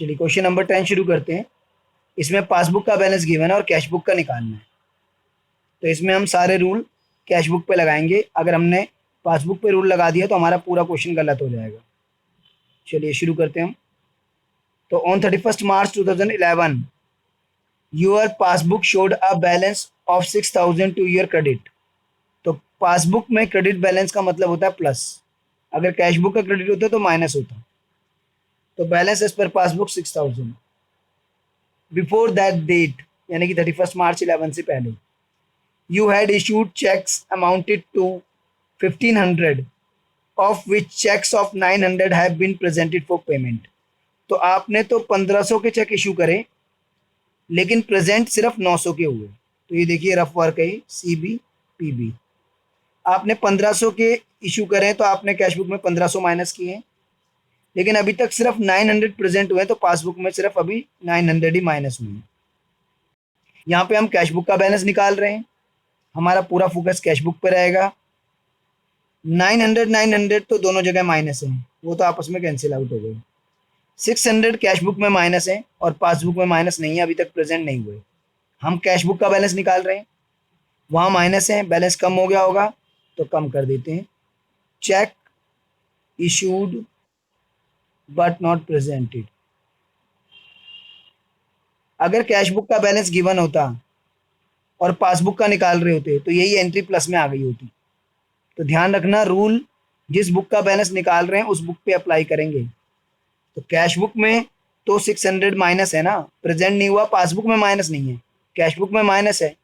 चलिए question number 10 शुरू करते हैं। इसमें पासबुक का बैलेंस गिवन है और कैश बुक का निकालना है। तो इसमें हम सारे रूल कैश बुक पे लगाएंगे। अगर हमने पासबुक पे रूल लगा दिया तो हमारा पूरा क्वेश्चन गलत हो जाएगा। चलिए शुरू करते हैं हम। तो on 31 March 2011 your passbook showed a balance of 6000 to your credit. तो पासबुक में क्रेडिट बैलेंस का मतलब होता है प्लस, अगर कैश बुक का क्रेडिट होता है तो माइनस होता। तो balance as per passbook 6000 before that date, यानी कि 31 मार्च 11 से पहले। You had issued cheques amounted to 1500 of which cheques of 900 have been presented for payment. तो आपने तो 1500 के चेक इशू करे, लेकिन प्रेजेंट सिर्फ 900 के हुए। तो ये देखिए रफ वर्क है, CB PB। आपने 1500 के इशू करें तो आपने कैश बुक में 1500 माइनस किए हैं, लेकिन अभी तक सिर्फ 900 प्रेजेंट हुए, तो पासबुक में सिर्फ अभी 900 ही माइनस हुए हैं। यहाँ पे हम कैश बुक का बैलेंस निकाल रहे हैं, हमारा पूरा फोकस कैश बुक पे रहेगा। 900 तो दोनों जगह माइनस है, वो तो आपस में कैंसिल आउट हो गए। 600 कैश बुक में माइनस है और पासबुक में माइनस नहीं है, अभी तक प्रेजेंट नहीं हुए। हम कैश बुक का बैलेंस निकाल रहे हैं, वहाँ माइनस है, बैलेंस कम हो गया होगा तो कम कर देते हैं। Check issued but not presented. अगर कैश बुक का बैलेंस गिवन होता और पासबुक का निकाल रहे होते तो यही एंट्री प्लस में आ गई होती। तो ध्यान रखना, रूल जिस बुक का बैलेंस निकाल रहे हैं उस बुक पे अप्लाई करेंगे। तो कैश बुक में तो 600 माइनस है ना, प्रेजेंट नहीं हुआ, पासबुक में माइनस नहीं है, कैश बुक में माइनस है।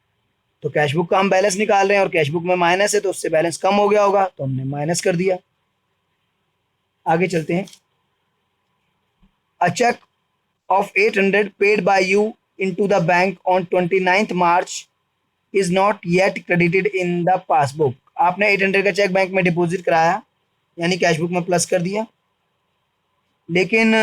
तो कैश बुक का हम बैलेंस निकाल रहे हैं और कैश बुक में माइनस है, तो उससे बैलेंस कम हो गया होगा, तो हमने माइनस कर दिया। आगे चलते हैं। अ check of 800 paid by you into the bank on 29th March is not yet credited in the passbook। आपने 800 का चेक बैंक में डिपॉजिट कराया, यानी कैश बुक में प्लस कर दिया, लेकिन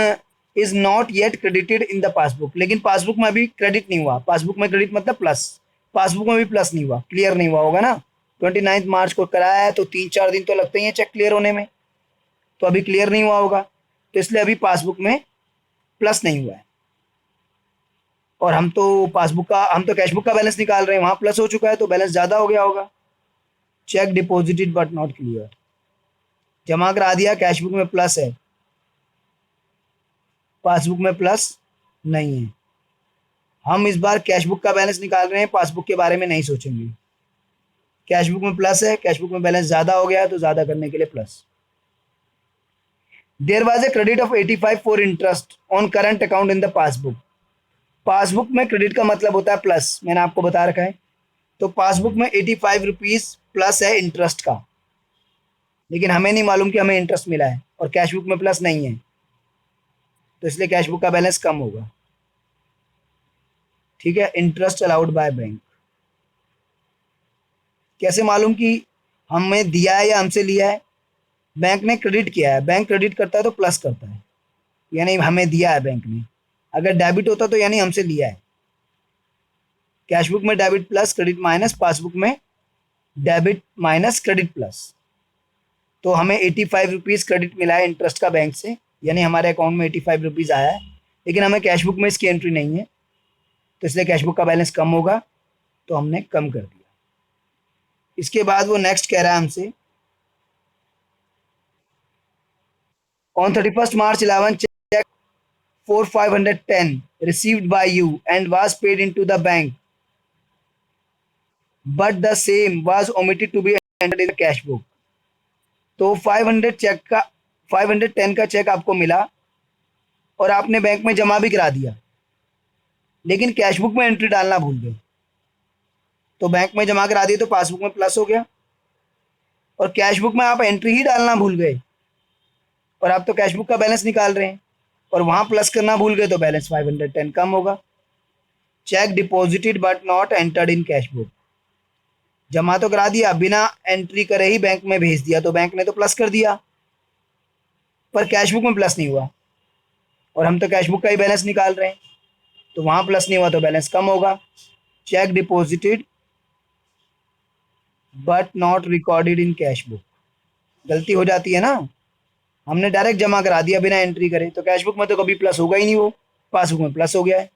is not yet credited in the passbook, लेकिन पासबुक में अभी क्रेडिट नहीं हुआ। पासबुक में क्रेडिट मतलब प्लस, पासबुक में भी प्लस नहीं हुआ, क्लियर नहीं हुआ होगा ना। 29 मार्च को कराया है तो 3-4 दिन तो लगते ही हैं चेक क्लियर होने में, तो अभी क्लियर नहीं हुआ होगा, तो इसलिए अभी पासबुक में प्लस नहीं हुआ है। और हम तो कैश बुक का बैलेंस निकाल रहे हैं, वहां प्लस हो चुका है तो बैलेंस ज़्यादा हो गया होगा। Cheque deposited but not clear, जमा करा दिया, कैश बुक में प्लस है, पासबुक में प्लस नहीं है। हम इस बार कैश बुक का बैलेंस निकाल रहे हैं, पासबुक के बारे में नहीं सोचेंगे। कैश बुक में प्लस है, कैश बुक में बैलेंस ज़्यादा हो गया है तो ज़्यादा करने के लिए plus. There was a credit of 85 for interest on current account in the passbook. Passbook में क्रेडिट का मतलब होता है प्लस, मैंने आपको बता रखा है। तो पासबुक में 85 रुपीज़ प्लस है इंटरेस्ट का, लेकिन हमें नहीं मालूम कि हमें इंटरेस्ट मिला है, और कैश बुक में प्लस नहीं है, तो इसलिए कैश बुक का बैलेंस कम होगा। ठीक है, इंटरेस्ट अलाउड बाय बैंक। कैसे मालूम कि हमें दिया है या हमसे लिया है? बैंक ने क्रेडिट किया है, बैंक क्रेडिट करता है तो प्लस करता है, यानी हमें दिया है बैंक ने। अगर डेबिट होता तो यानी हमसे लिया है। कैश बुक में debit plus credit minus, passbook में डेबिट माइनस क्रेडिट प्लस। तो हमें 85 रुपीज़ क्रेडिट मिला है इंटरेस्ट का बैंक से, यानी हमारे अकाउंट में 85 रुपीज़ आया है, लेकिन हमें कैश बुक में इसकी एंट्री नहीं है, तो इसलिए कैश बुक का बैलेंस कम होगा, तो हमने कम कर दिया। इसके बाद वो नेक्स्ट कह रहा है हमसे, on 31 March 11 cheque for 510 received by you and was paid into the bank, but the same was omitted to be entered in the cash book। तो 510 का चेक आपको मिला और आपने बैंक में जमा भी करा दिया, लेकिन कैश बुक में एंट्री डालना भूल गए। तो बैंक में जमा करा दिए तो पासबुक में प्लस हो गया, और कैश बुक में आप एंट्री ही डालना भूल गए, और आप तो कैश बुक का बैलेंस निकाल रहे हैं और वहां प्लस करना भूल गए, तो बैलेंस 510 कम होगा। Cheque deposited but not entered in cash book. जमा तो करा दिया, बिना एंट्री करे ही बैंक में भेज दिया, तो बैंक ने तो प्लस कर दिया, पर कैश बुक में प्लस नहीं हुआ, और हम तो कैश बुक का ही बैलेंस निकाल रहे हैं, तो वहां प्लस नहीं हुआ तो बैलेंस कम होगा। Cheque deposited but not recorded in cash book. गलती हो जाती है ना, हमने डायरेक्ट जमा करा दिया बिना एंट्री करे, तो कैश बुक में तो कभी प्लस होगा ही नहीं वो, पासबुक में प्लस हो गया है,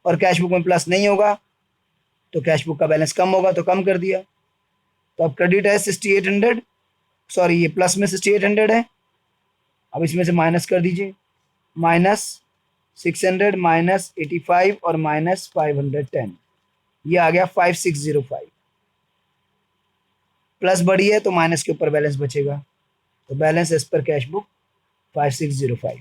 और कैश बुक में प्लस नहीं होगा तो कैश बुक का बैलेंस कम होगा, तो कम कर दिया। तो अब क्रेडिट है 6800, सॉरी ये प्लस में 6800 है, अब इसमें से माइनस कर दीजिए, -600 -85 और -510, ये आ गया 5605। प्लस बढ़ी है तो माइनस के ऊपर बैलेंस बचेगा, तो balance as per cash book 5605।